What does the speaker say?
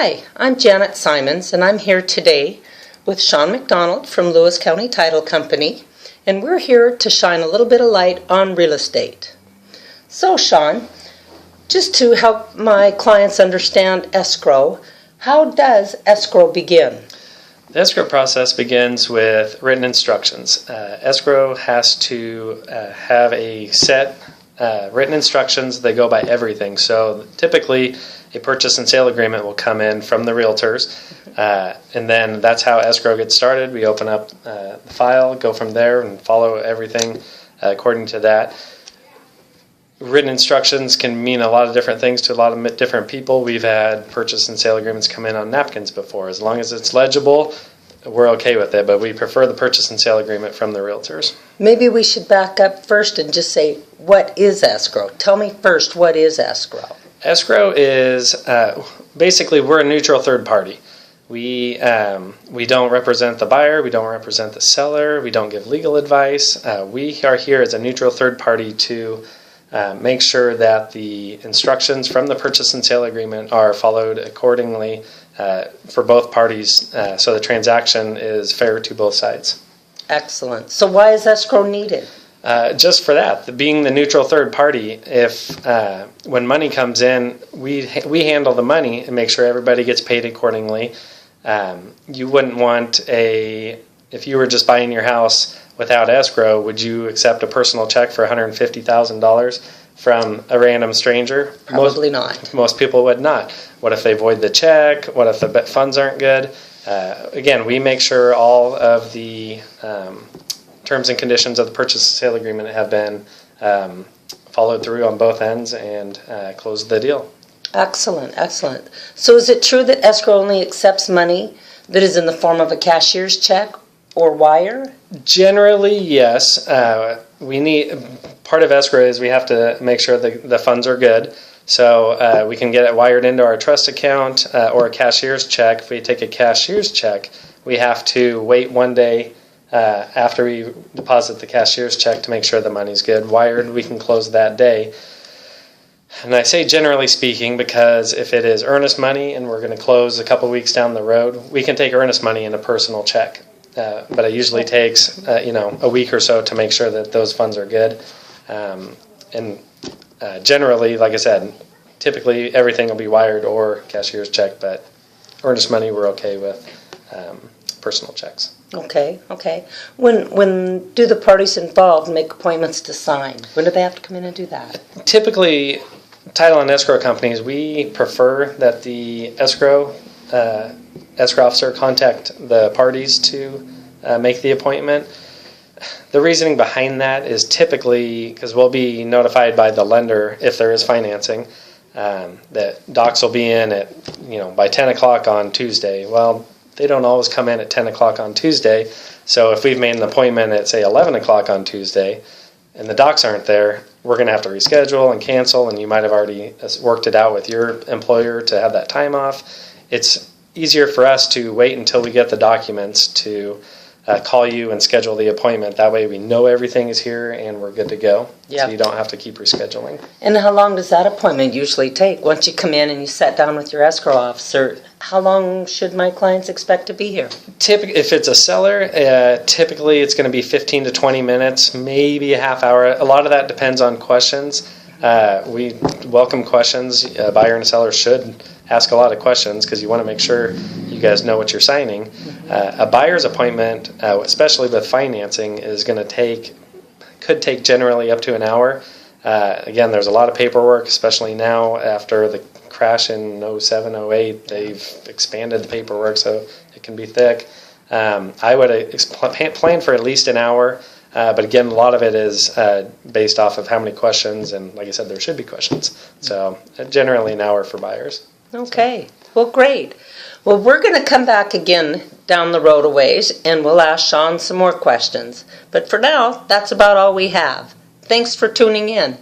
Hi, I'm Janet Simons, and I'm here today with Sean McDonald from Lewis County Title Company, and we're here to shine a little bit of light on real estate. So, Sean, just to help my clients understand escrow, how does escrow begin? The escrow process begins with written instructions. Escrow has to have a set written instructions. They go by everything. So typically a purchase and sale agreement will come in from the realtors, and then that's how escrow gets started. We open up the file, go from there, and follow everything according to that. Written instructions can mean a lot of different things to a lot of different people. We've had purchase and sale agreements come in on napkins before. As long as it's legible, we're okay with it, but we prefer the purchase and sale agreement from the realtors. Maybe we should back up first and just say, what is escrow? Tell me first, what is escrow? Escrow is basically we're a neutral third party. We don't represent the buyer, we don't represent the seller, we don't give legal advice. We are here as a neutral third party to make sure that the instructions from the purchase and sale agreement are followed accordingly for both parties, so the transaction is fair to both sides. Excellent. So why is escrow needed? Just for that, being the neutral third party, if when money comes in, we handle the money and make sure everybody gets paid accordingly. You wouldn't want if you were just buying your house without escrow, would you accept a personal check for $150,000 from a random stranger? Probably not. Most people would not. What if they void the check? What if the funds aren't good? Again, we make sure all of the terms and conditions of the purchase and sale agreement have been followed through on both ends and close the deal. Excellent, excellent. So is it true that escrow only accepts money that is in the form of a cashier's check or wire? Generally, yes. Part of escrow is we have to make sure the funds are good. So we can get it wired into our trust account or a cashier's check. If we take a cashier's check, we have to wait 1 day after we deposit the cashier's check to make sure the money's good. Wired, we can close that day. And I say generally speaking because if it is earnest money and we're going to close a couple weeks down the road, we can take earnest money in a personal check. But it usually takes a week or so to make sure that those funds are good. Generally, like I said, typically everything will be wired or cashier's check, but earnest money we're okay with personal checks. Okay. When do the parties involved make appointments to sign? When do they have to come in and do that? Typically, title and escrow companies, we prefer that the escrow officer contact the parties to make the appointment. The reasoning behind that is typically because we'll be notified by the lender if there is financing that docs will be in at by 10 o'clock on Tuesday. Well, they don't always come in at 10 o'clock on Tuesday, so if we've made an appointment at say 11 o'clock on Tuesday and the docs aren't there, we're going to have to reschedule and cancel, and you might have already worked it out with your employer to have that time off. It's easier for us to wait until we get the documents to call you and schedule the appointment. That way we know everything is here and we're good to go. Yep. So you don't have to keep rescheduling. And how long does that appointment usually take? Once you come in and you sit down with your escrow officer, how long should my clients expect to be here? If it's a seller, typically it's going to be 15 to 20 minutes, maybe a half hour. A lot of that depends on questions. We welcome questions. A buyer and a seller should ask a lot of questions because you want to make sure you guys know what you're signing. A buyer's appointment, especially with financing, is going to could take generally up to an hour. Again, there's a lot of paperwork, especially now after the crash in 07, 08. They've expanded the paperwork so it can be thick. I would plan for at least an hour. But again, a lot of it is based off of how many questions, and like I said, there should be questions. So generally an hour for buyers. Okay, well, great. Well, we're going to come back again down the road a ways, and we'll ask Sean some more questions. But for now, that's about all we have. Thanks for tuning in.